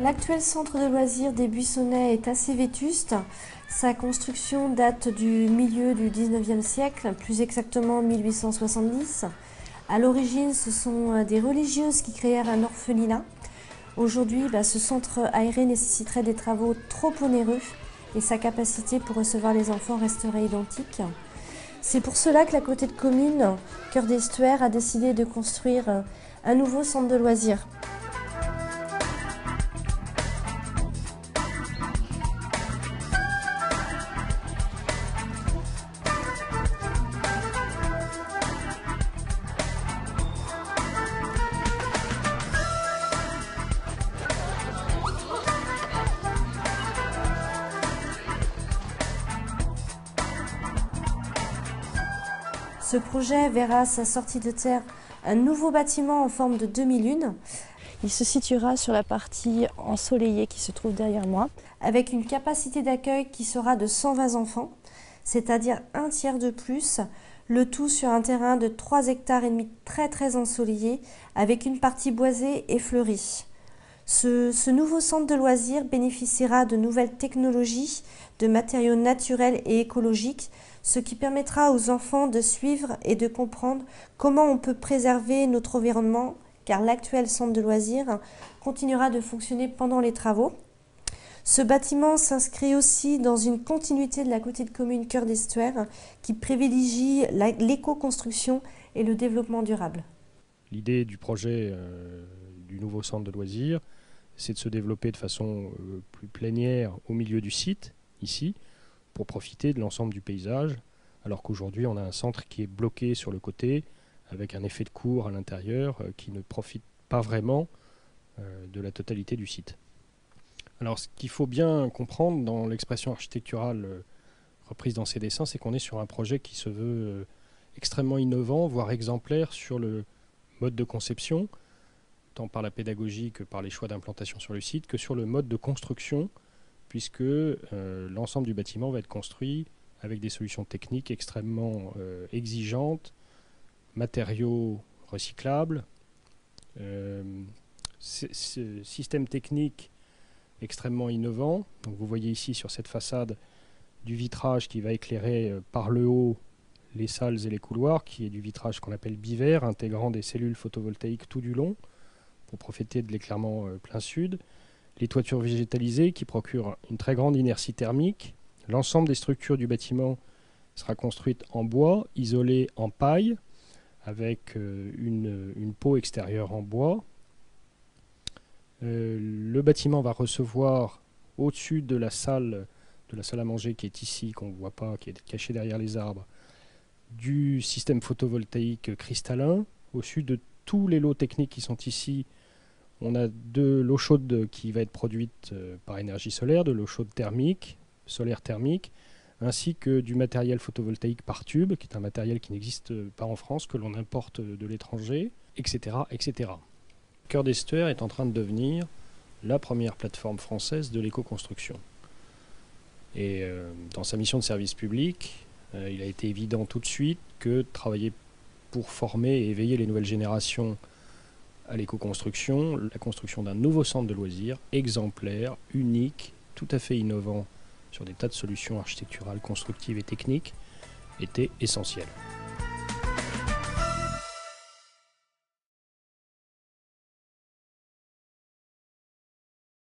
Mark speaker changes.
Speaker 1: L'actuel centre de loisirs des Buissonnets est assez vétuste. Sa construction date du milieu du 19e siècle, plus exactement 1870. À l'origine, ce sont des religieuses qui créèrent un orphelinat. Aujourd'hui, ce centre aéré nécessiterait des travaux trop onéreux et sa capacité pour recevoir les enfants resterait identique. C'est pour cela que la communauté de communes Cœur d'Estuaire a décidé de construire un nouveau centre de loisirs. Ce projet verra sa sortie de terre un nouveau bâtiment en forme de demi-lune. Il se situera sur la partie ensoleillée qui se trouve derrière moi, avec une capacité d'accueil qui sera de 120 enfants, c'est-à-dire un tiers de plus, le tout sur un terrain de 3,5 hectares très ensoleillé, avec une partie boisée et fleurie. Ce nouveau centre de loisirs bénéficiera de nouvelles technologies, de matériaux naturels et écologiques, ce qui permettra aux enfants de suivre et de comprendre comment on peut préserver notre environnement, car l'actuel centre de loisirs continuera de fonctionner pendant les travaux. Ce bâtiment s'inscrit aussi dans une continuité de la communauté de communes Cœur d'Estuaire qui privilégie l'éco-construction et le développement durable.
Speaker 2: L'idée du projet du nouveau centre de loisirs, c'est de se développer de façon plus plénière au milieu du site, ici, pour profiter de l'ensemble du paysage, alors qu'aujourd'hui on a un centre qui est bloqué sur le côté, avec un effet de cour à l'intérieur qui ne profite pas vraiment de la totalité du site. Alors ce qu'il faut bien comprendre dans l'expression architecturale reprise dans ces dessins, c'est qu'on est sur un projet qui se veut extrêmement innovant, voire exemplaire sur le mode de conception, tant par la pédagogie que par les choix d'implantation sur le site, que sur le mode de construction, puisque l'ensemble du bâtiment va être construit avec des solutions techniques extrêmement exigeantes, matériaux recyclables, système technique extrêmement innovant. Donc vous voyez ici sur cette façade du vitrage qui va éclairer par le haut les salles et les couloirs, qui est du vitrage qu'on appelle bivert, intégrant des cellules photovoltaïques tout du long, pour profiter de l'éclairement plein sud. Les toitures végétalisées qui procurent une très grande inertie thermique. L'ensemble des structures du bâtiment sera construite en bois, isolée en paille, avec une peau extérieure en bois. Le bâtiment va recevoir au-dessus de la salle à manger qui est ici, qu'on ne voit pas, qui est cachée derrière les arbres, du système photovoltaïque cristallin. Au-dessus de tous les lots techniques qui sont ici, on a de l'eau chaude qui va être produite par énergie solaire, de l'eau chaude thermique, solaire thermique, ainsi que du matériel photovoltaïque par tube, qui est un matériel qui n'existe pas en France, que l'on importe de l'étranger, etc., etc. Cœur d'Estuaire est en train de devenir la première plateforme française de l'éco-construction. Et dans sa mission de service public, il a été évident tout de suite que de travailler pour former et éveiller les nouvelles générations à l'éco-construction, la construction d'un nouveau centre de loisirs exemplaire, unique, tout à fait innovant sur des tas de solutions architecturales, constructives et techniques était essentielle.